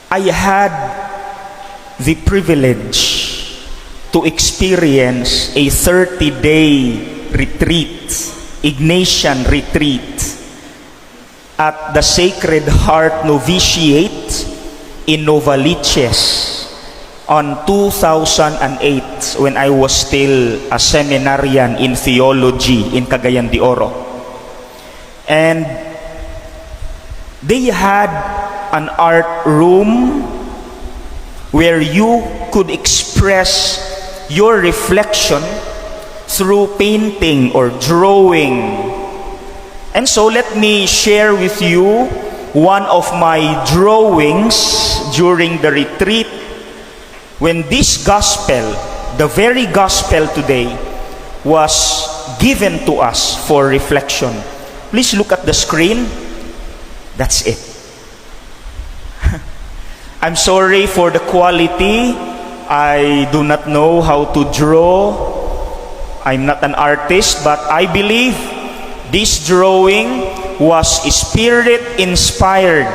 I had the privilege to experience a 30-day retreat, Ignatian retreat, at the Sacred Heart Novitiate in Novaliches on 2008 when I was still a seminarian in theology in Cagayan de Oro. And they had an art room where you could express your reflection through painting or drawing. And so let me share with you one of my drawings during the retreat when this gospel, the very gospel today, was given to us for reflection. Please look at the screen. That's it. I'm sorry for the quality. I do not know how to draw. I'm not an artist, but I believe this drawing was Spirit-inspired.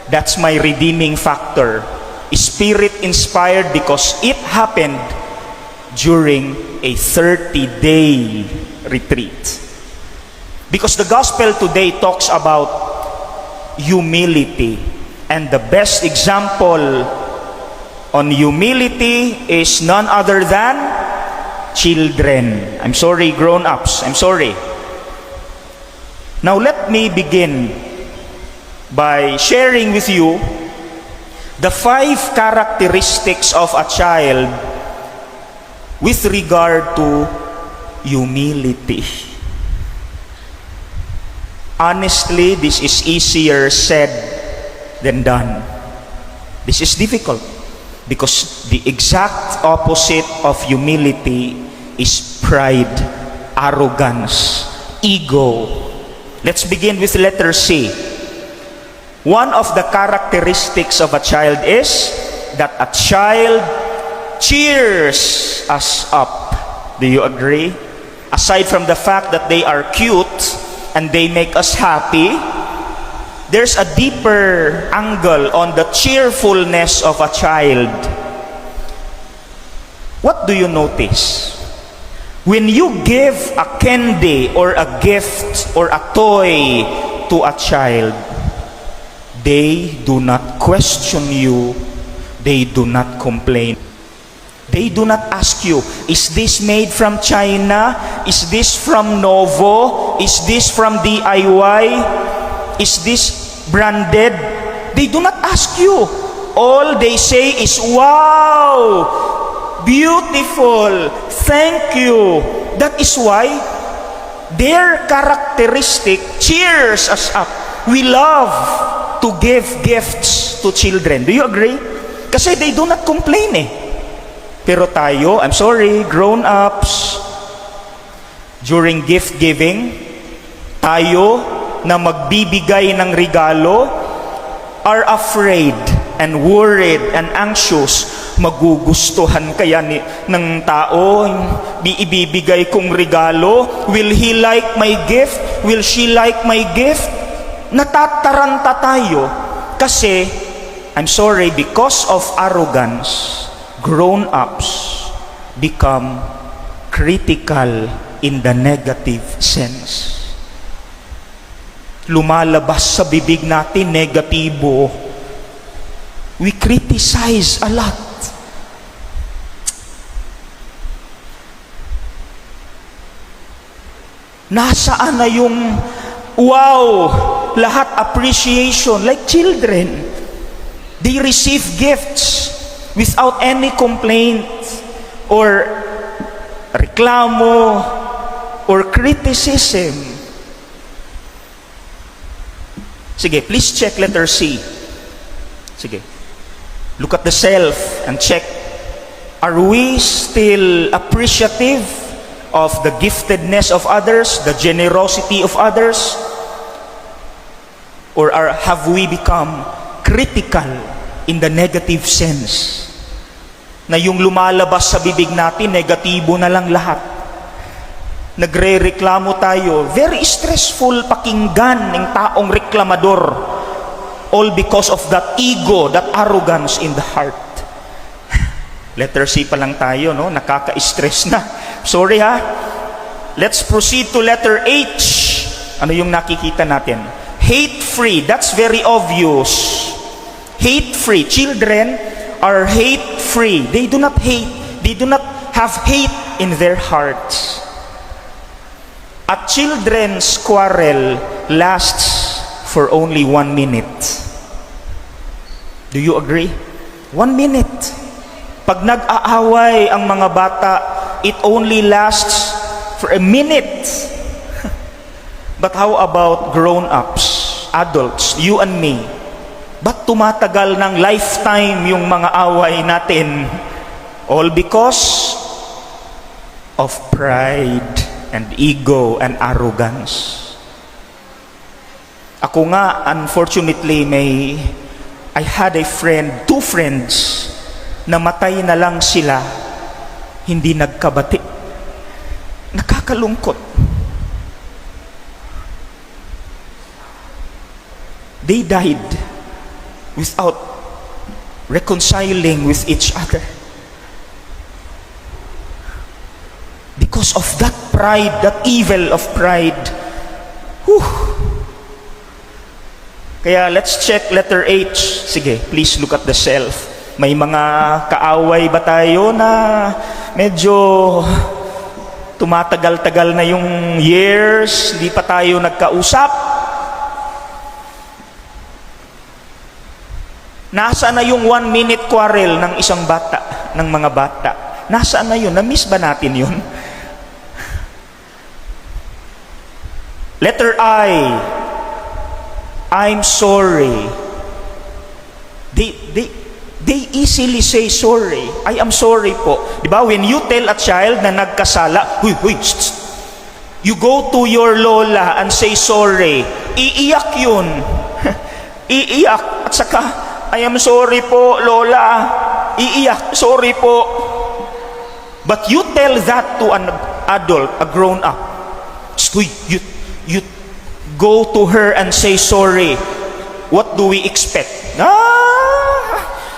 That's my redeeming factor. Spirit-inspired because it happened during a 30-day retreat. Because the gospel today talks about humility. And the best example on humility is none other than children. I'm sorry, grown-ups. I'm sorry. Now let me begin by sharing with you the 5 characteristics of a child with regard to humility. Honestly, this is easier said than done. This is difficult because the exact opposite of humility is pride, arrogance, ego. Let's begin with letter C. One of the characteristics of a child is that a child cheers us up. Do you agree? Aside from the fact that they are cute and they make us happy, there's a deeper angle on the cheerfulness of a child. What do you notice? When you give a candy or a gift or a toy to a child, they do not question you. They do not complain. They do not ask you, is this made from China? Is this from Novo? Is this from DIY? Is this branded? They do not ask you. All they say is, wow, beautiful, thank you. That is why their characteristic cheers us up. We love to give gifts to children. Do you agree? Kasi they do not complain eh. Pero tayo, I'm sorry, grown-ups, during gift giving, tayo na magbibigay ng regalo are afraid and worried and anxious. Magugustuhan kaya ng tao ibibigay kong regalo? Will he like my gift? Will she like my gift? Natataranta tayo kasi, I'm sorry, because of arrogance, grown-ups become critical in the negative sense. Lumalabas sa bibig natin negatibo. We criticize a lot. Nasaan na yung wow, lahat appreciation, like children. They receive gifts without any complaint or reklamo or criticism. Sige, please check letter C. Sige. Look at the self and check. Are we still appreciative of the giftedness of others, the generosity of others? Or have we become critical in the negative sense? Na yung lumalabas sa bibig natin, negatibo na lang lahat. Nagre-reklamo tayo. Very stressful pakinggan ng taong reklamador. All because of that ego, that arrogance in the heart. Letter C pa lang tayo, no? Nakaka-stress na. Sorry ha. Let's proceed to letter H. Ano yung nakikita natin? Hate-free. That's very obvious. Hate-free. Children are hate-free. They do not hate. They do not have hate in their hearts. A children's quarrel lasts for only 1 minute. Do you agree? 1 minute. Pag nag-aaway ang mga bata, it only lasts for a minute. But how about grown-ups, adults, you and me? Ba't tumatagal ng lifetime yung mga away natin? All because of pride and ego and arrogance. Ako nga, unfortunately, I had a friend, 2 friends, namatay na lang sila, hindi nagkabati. Nakakalungkot. They died without reconciling with each other. Because of that pride, that evil of pride. Whew. Kaya let's check letter H. Sige, please look at the shelf. May mga kaaway ba tayo na medyo tumatagal-tagal na yung years, hindi pa tayo nagkausap? Nasaan na yung 1 minute quarrel ng isang bata, ng mga bata? Nasaan na yun? Na-miss ba natin yun? Letter I. I'm sorry. They easily say sorry. I am sorry po. Di ba? When you tell a child na nagkasala, huy, you go to your lola and say sorry. Iiyak yun. Iiyak. At saka, I am sorry po, lola. Iiyak. Sorry po. But you tell that to an adult, a grown up. You go to her and say sorry. What do we expect?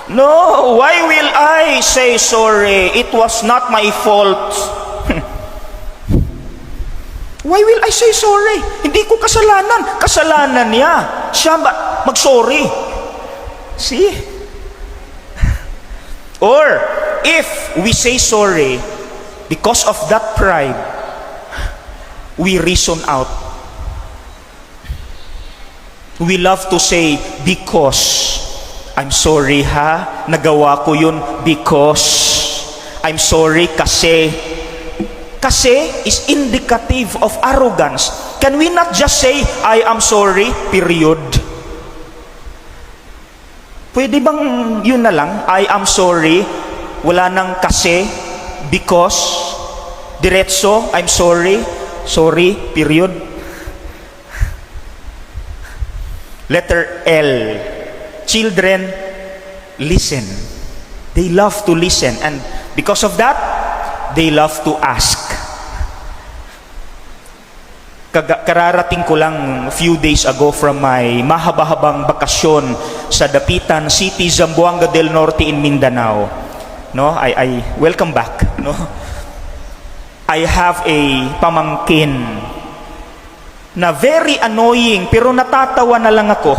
No, why will I say sorry? It was not my fault. Why will I say sorry? Hindi ko kasalanan. Kasalanan niya. Siya mag-sorry. See? Or, if we say sorry, because of that pride, we reason out. We love to say, because. I'm sorry ha, nagawa ko yun because. I'm sorry kasi. Kasi is indicative of arrogance. Can we not just say, I am sorry, period? Pwede bang yun na lang? I am sorry, wala nang kasi, because, diretso, I'm sorry, period. Letter L. Children listen. They love to listen, and because of that, they love to ask. Kararating ko lang a few days ago from my mahaba-habang bakasyon sa Dapitan City, Zamboanga del Norte in Mindanao. No, I welcome back. No, I have a pamangkin na very annoying, pero natatawa na lang ako.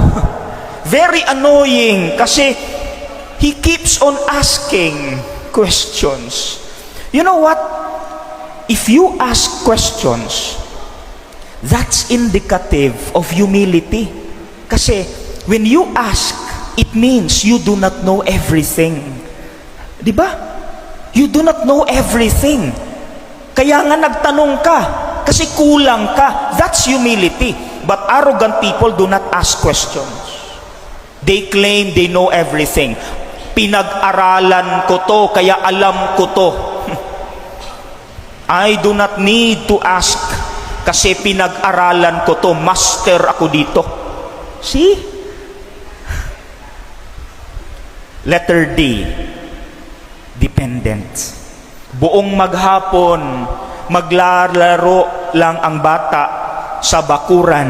Very annoying kasi he keeps on asking questions. You know what? If you ask questions, that's indicative of humility. Kasi when you ask, it means you do not know everything. Di ba? You do not know everything. Kaya nga nagtanong ka, kasi kulang ka. That's humility. But arrogant people do not ask questions. They claim they know everything. Pinag-aralan ko to, kaya alam ko to. I do not need to ask, kasi pinag-aralan ko to, master ako dito. See? Letter D. Dependent. Buong maghapon, maglalaro lang ang bata sa bakuran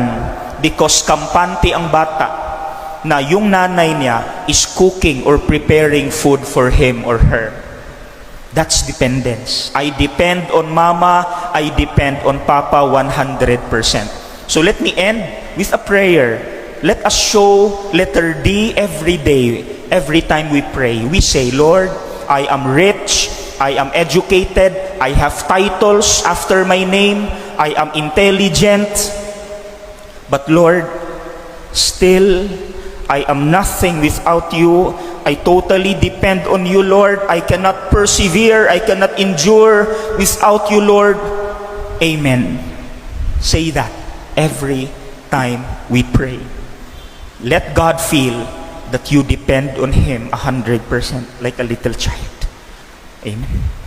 because kampante ang bata. na yung nanay niya is cooking or preparing food for him or her. That's dependence. I depend on mama, I depend on papa 100%. So let me end with a prayer. Let us show letter D every day, every time we pray. We say, Lord, I am rich, I am educated, I have titles after my name, I am intelligent, but Lord, still, I am nothing without you. I totally depend on you, Lord. I cannot persevere, I cannot endure without you, Lord. Amen. Say that every time we pray. Let God feel that you depend on Him 100% like a little child. Amen.